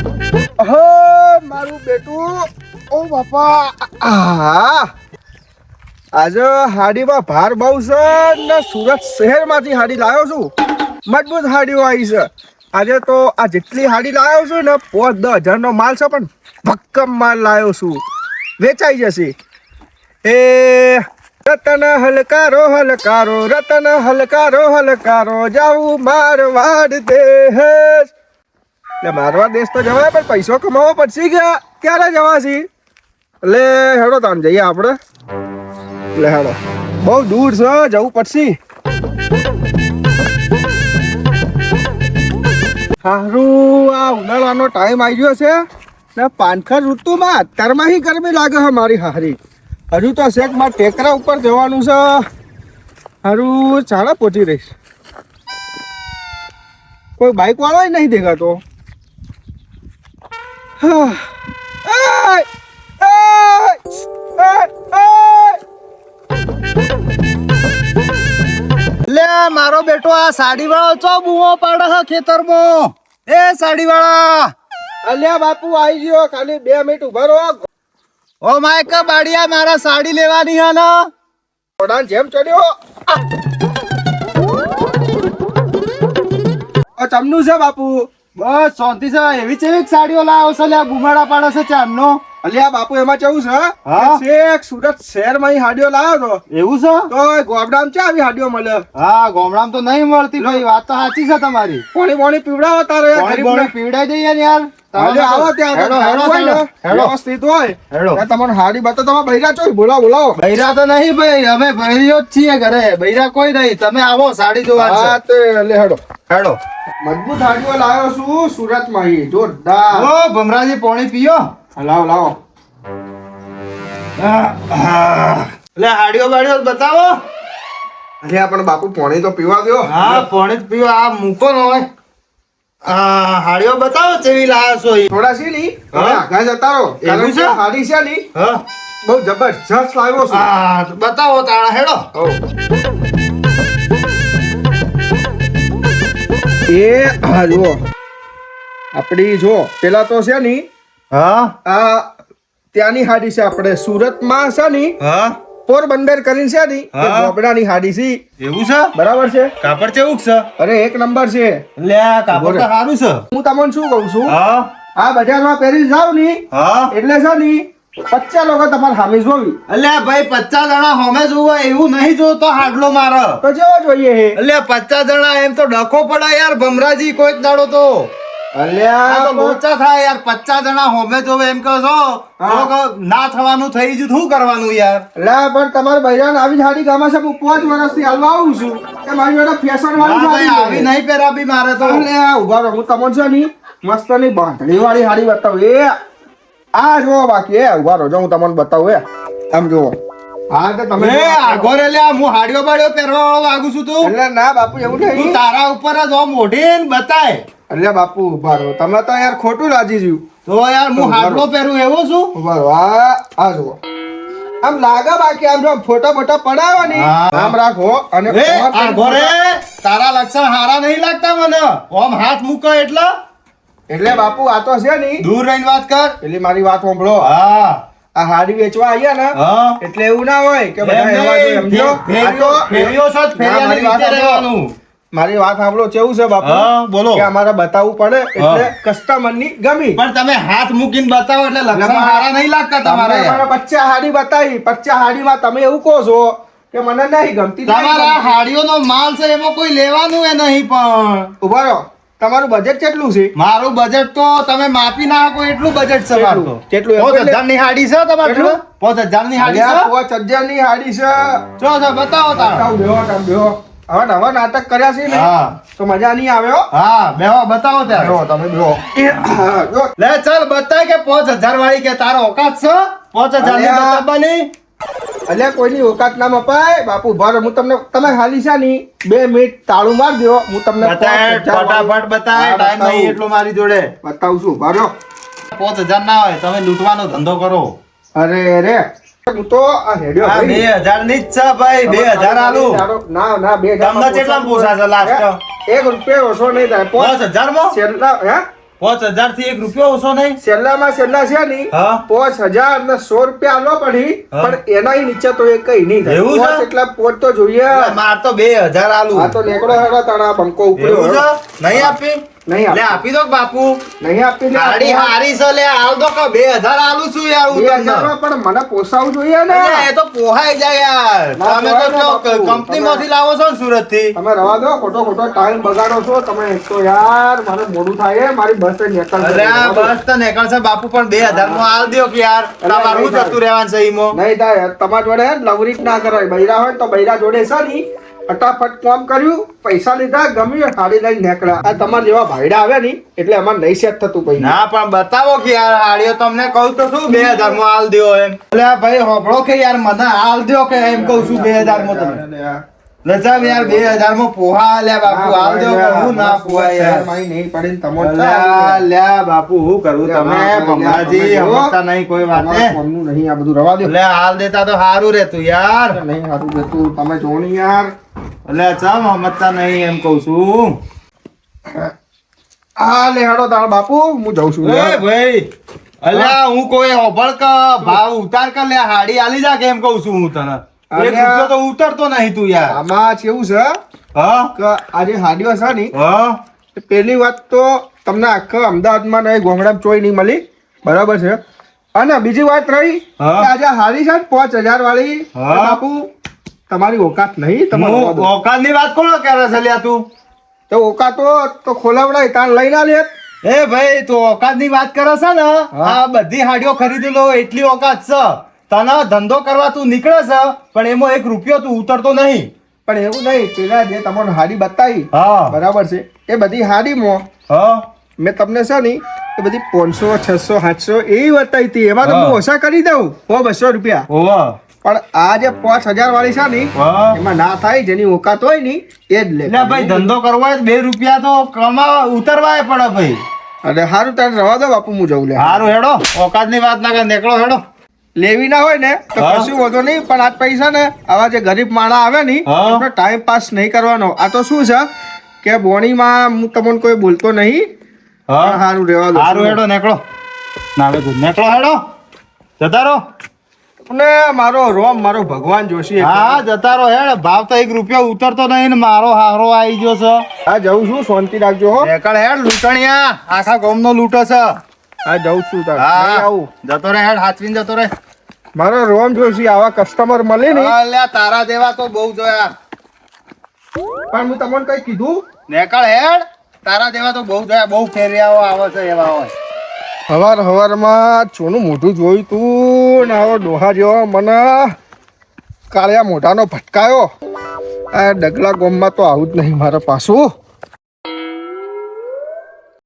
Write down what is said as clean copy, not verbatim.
હો મારું બેટું, ઓ બાપા, આજે હાડીમાં ભાર બહુ છે ને સુરત શહેરમાંથી હાડી લાવ્યો છું. મજબૂત હાડીઓ આવી છે આજે તો. આ જેટલી હાડી લાવ્યો છું ને 5-10,000 માલ છે, પણ ભક્કમ માલ લાવ્યો છું, વેચાઈ જશે. એ રતન હલકારો હલકારો, રતન હલકારો હલકારો, જાવું મારવાડ દેશ. એટલે મારવાડ દેશ તો જવાય, પણ પૈસો કમાવો પડશે કે ક્યારે જવાશી? એટલે હેડો તાન જઈએ આપણે. એટલે હેડો, બહુ દૂર છે, જવું પડશે. સારું, આ ઉનાળાનો ટાઈમ આવી ગયો છે ને પાનખર ઋતુમાં અત્યારમાં ગરમી લાગે છે મારી હારી. હજુ તો શેક મારે ટેકરા ઉપર જવાનું છે. સારું, ચાલે પહોંચી રહીશ. કોઈ બાઇક વાળો નહીં દેખાતો. લે મારો બેટો આ સાડી વાળો ચો બુઓ પાડે છે ખેતરમાં. એ સાડી વાળા, અલ્યા બાપુ આવી ગયો, ખાલી 2 મિનિટ ઉભા રહો. ઓ માયક બાડિયા, મારા સાડી લેવાની હે ને. ઘોડાને જેમ ચડ્યો. ચમનું છે બાપુ? બસ શાંતિ છે. એવી છે સાડીઓ લાવ્યો છે લે, બુમાડા પાડે છે ચારનો. અલ્યા બાપુ એમાં કેવું છે, હા? શેખ સુરત શહેરમાં હાડીઓ લાવ્યો તો. એવું છે? તો ગોબડામ છે આવી હાડીઓ મળે? હા, ગામડામાં તો નહીં મળતી ભાઈ, વાત તો સાચી છે તમારી. પાણી પીવડાવો તારે. પાણી પીવડાઈ દઈએ ને યાર. આવો ત્યાં વ્યવસ્થિત હોય. તમારે હાડી બતા, તમે બૈરા છો? બોલાવો. બૈરા તો નહીં ભાઈ, અમે બૈરીઓ જ છીએ ઘરે, બૈરા કોઈ નહીં. તમે આવો સાડી જોવા. હેડો. મજબૂત હાડીઓ લાવ્યો છું સુરતમાં, જોરદાર. ઓ ભમરાજી, પાણી પીઓ. લાવો. એટલે હાડીઓ બાડીઓ બતાવો. અરે પણ બાપુ પાણી તો પીવા દો. હા, પાણી જ પીવો. આ મૂકો ન હોય. હાડીઓ બતાવો ચેવી લાવ્યો છો. થોડા છે ની આગળ જતા રહો. એવું છે? હાડી છે ની બહુ જબરજસ્ત લાવ્યો છું. હા, બતાવો તાણા હેડો. એ હા જુઓ, આપડી જો પેલા તો છે ની, હા, આ ત્યાંની હાડી છે. આપણે સુરતમાં છે ની, હા, પોરબંદર કરીને છે ની, એ ગોબડાની હાડી છે. એવું છે? બરાબર છે. કાપડ કેવું છે? અરે 1 નંબર છે. લે કાપડ તો સારું છે. હું તમને શું કહું છું, હા, આ બજારમાં પહેરી જાવ ની, હા, એટલે છે ની 50 લોકો તમારે સામે જોવી. અલ્યા ભાઈ 50 જણા હોમે જોવા એવું નહીં જોતો હાડલો મારે. તો જેવો જોઈએ હે. અલ્યા 50 જણા એમ તો ડખો પડે યાર ભમરાજી, કોઈ જ દાડો તો. અલ્યા તો લોચા થાય યાર. 50 જણા હોમે જોવે એમ કહો છો, તો ના થવાનું થઈ ગયું, શું કરવાનું યાર? લા પણ તમારે બૈરાને આવી હાડી ગામમાં છે. હું 5 વર્ષથી હાલવા આવું છું કે મારી જોડે ફેશન વાળી ભાઈ હાડી આવી નહીં પહેરાવી મારે તો. અલ્યા ઉભા રહો, હું તમને છે ની મસ્ત ની બાંધણી વાળી હાડી બતાવું. એ આ જો બાકી એ ઉભા રહો, જો હું તમને બતાવું. આમ જુઓ. હા તો તમે આગળ લે, હું હાડીઓ બાડીઓ પહેરવા વાળો લાગુ છું તું? એટલે ના બાપુ એવું તું નહીં. તારા ઉપર જ મોઢીને બતાય. અલ્યા બાપુ ઉભા રહો, તમે તો યાર ખોટું લાગી જ્યું. તો યાર હું હાડલો પહેરું એવો છું? ઉભા રહો. આ જુઓ, આમ લાગે બાકી આમ જો ફોટા પડાવવાની આમ રાખો. અને તારા લક્ષણ હારા નહીં લાગતા મને. ઓમ હાથ મૂકો એટલે બાપુ આ તો છે ની, દૂર રહીને વાત કર. પેલી મારી વાત સાંભળો. હા, આ હાડી વેચવા આવ્યા ને એટલે એવું ના હોય કે બધા એવા જો સમજો. મારી વાત સાંભળો, કેવું છે બાપુ, બોલો કે અમારે બતાવવું પડે એટલે કસ્ટમર ની ગમી. પણ તમે હાથ મૂકીને બતાવો એટલે લક્ષણ હારા નહીં લાગતા તમારા. 50 હાડી બતાવી, 50 હાડીમાં તમે એવું કહો છો કે મને નહીં ગમતી. તમારા હાડીઓનો માલ છે એમાં કોઈ લેવાનું એ નહીં. પણ ઉભા રહો, તમારું બજેટ કેટલું છે? મારું બજેટ તો તમે માપી નાખો એટલું બજેટ છે મારું. કેટલું? 5,000 ની હાડી છે તમારું? 5,000 ની હાડી છે? 5,000 ની હાડી છે. જો છે બતાવો તારા. બેહો. હવે નવા નાટક કર્યા છે ને તો મજા નહીં આવ્યો. હા બેહો, બતાવો ત્યારે. તમે બેહો. લે ચાલ બતાય કે 5,000 વાળી કે તારો ઓકાત છે 5,000 ની બતાવવાની? અલ્યા કોઈની ઓકાત ના મપાય બાપુ. ભારો હું તમને, તમે ખાલી છે ની 2 મિનિટ તાળું માર દો, હું તમને ફટાફટ બતાય. ટાઈમ નહીં એટલો મારી જોડે. બતાવું છું. ભારો 5,000 ના હોય, તમે લૂંટવાનો ધંધો કરો. અરે હું તો આ હેડ્યો 2,000 ની જ છે ભાઈ. 2,000 આલું. ના 2,000 તમને કેટલા પોસાશે લાસ્ટ? 1 રૂપિયા ઓછો નહીં થાય. 5,000 માં? છેલ્લા હે 5,000 થી 1 રૂપિયો ઓછો નહીં. છેલ્લામાં છેલ્લા છે ની હા. 5,000 ને 100 રૂપિયા આલો પડી, હા. પણ એનાય નીચે તો એ કઈ નહીં થાય. એવું છે? પોચ એટલે પોચ તો જોઈએ. માર તો 2,000 આલું. આ તો નીકળો હેડો તારા બંકો એવું ઉપડ્યો છે? હેડો. નહીં આપી? નહીં લે આપી. આપી દો બાપુ. નહીં આપી લે. હાડી હારી છે લે, હાલ દો કે 2,000 આલું છું યાર હું 2,000 તમને. માં પણ મને પોસાવું જોઈએ ને. અલ્યા, એ તો પોહાઈ જાય યાર. ના, તમે પોહાય તો ના બાપુ. કંપનીમાંથી લાવો છો ને સુરત થી. તમે રવા દો, ખોટો ખોટો ટાઈમ બગાડો છો તમે. એક તો યાર મારે મોડું થાય, મારી બસ નીકળશે. અલ્યા બસ તો નીકળશે બાપુ, પણ 2,000 નું હાલ દ્યો કે યાર. અલ્યા, તમારું નહીં જતું રહેવાનું છે ઈમો. નહીં થાય. તમારા જોડે લવરી જ ના કરાય. બૈરા હોય ને તો બૈરા જોડે છે ની ફટાફટ કામ કર્યું, પૈસા લીધા, ગમ્યું, હાડી લઈને નીકળ્યા. આ તમારા જેવા ભાઈડા આવે ની એટલે અમારે નહીં સેટ થતું પૈસા. ના પણ બતાવો કે યાર હાડીઓ તમને કહું તો શું 2,000 માં હાલ દ્યો એમ. અલ્યા ભાઈ હોભળો કે યાર મને હાલ દ્યો કે એમ કહું છું 2,000 માં તમે. લચાવ યાર 2,000 માં પોહા લ્યા બાપુ હાલ દ્યો કે હું ના પોહાય યાર. મારી નહીં પડે ને તમો અલ્યા લ્યા બાપુ હું કરું તમે ભમરાજી સમજતા નહીં કોઈ વાતે. કોમનું નહીં આ બધું રવા દો. એટલે હાલ દેતા તો સારું રહેતું યાર. નહીં હારું જતું તમે જો ને યાર. એટલે ચમ સમજતા નહીં એમ કહું છું. આ લે હેડો તારા બાપુ હું જાઉં છું. એ ભાઈ અલ્યા હું કોઈ હોભળ કે ભાવ ઉતાર કર લે હાડી આલી જા કે એમ કહું છું હું તને. એક અલ્યા. રૂપિયો તો ઉતરતો નહીં તું યાર. આમાં કેવું છે હા કે આજે હાડીઓ છે ની હા પહેલી વાત તો તમને આખા અમદાવાદમાં નહીં ગોંગડામાં ચોઈ નહીં મળી, બરાબર છે. અને બીજી વાત રહી હા. કે આજે હારી છે ને 5,000 વાળી, હા. બાપુ તમારી ઓકાત નહીં. તમારો હું ઓકાતની વાત કોણ કરે છે લ્યા તું? તો ઓકાતો તો ખોલાવડાય તાન લઈને આલે. એ ભાઈ તું ઓકાતની વાત કરે છે ને? હા. આ બધી હાડીઓ ખરીદી લો એટલી ઓકાત છે. તને ધંધો કરવા તું નીકળે છે પણ એમાં 1 રૂપિયો તું ઉતરતો નહીં. પણ એવું નહીં, પેલા જે તમને હાડી બતાવી હા બરાબર છે એ બધી હાડીમાં હા મેં તમને છે ને એ બધી 500 600 700 એવી બતાવી હતી. એમાં તો હા. હું ઓછા કરી દઉં 200 રૂપિયા. ઓવા પણ આ જે 5,000 વાળી છે ને હા. એમાં ના થાય, જેની ઓકાત હોય ને એ જ લે. એટલે ભાઈ ધંધો કરવો હોય 2 રૂપિયા તો કમાવા ઉતરવાય પડે ભાઈ. અને સારું તારે રવા દો બાપુ, હું જઉં લે. સારું હેડો ઓકાતની વાત ના કર નીકળો હેડો. લેવી ના હોય ને તો હા. કશું વાંધો નહીં, પણ આ પૈસા ને આવા જે ગરીબ માણા આવે ને હા. એમનો ટાઈમ પાસ નહીં કરવાનો. આ તો શું છે કે બોણીમાં હું તમને કોઈ બોલતો નહીં. હા સારું રહેવા દો. સારું હેડો નીકળો. નાવે તું નીકળો હેડો. જતા રહો. અને મારો રોમ મારો ભગવાન જોશી. હા જતા રહો હેડ. ભાવ તો 1 રૂપિયો ઉતરતો નહીં ને મારો હારો આવી ગયો છે. હા જઉં છું, શાંતિ રાખજો હો. નીકળ હેડ લૂંટણિયા. આખા ગામનો લૂંટો છે. હા જઉં છું તાર. હા નહીં આવું. જતો રે હેડ હાચવીને જતો રે. મારો રોમ જોશી આવા કસ્ટમર મળે ને. અલ્યા તારા જેવા તો બહુ જોયા. પણ હું તમને કઈ કીધું નીકળ હેડ. તારા જેવા તો બહુ જોયા. બહુ ફેરિયાઓ આવે છે એવા હોય. હવારમાં ચોનું મોઢું જોયું તું ને હવે ડોહા જેવો મને કાળિયા મોઢાનો ભટકાયો. આ ડગલા ગોમમાં તો આવું જ નહીં મારે પાછું.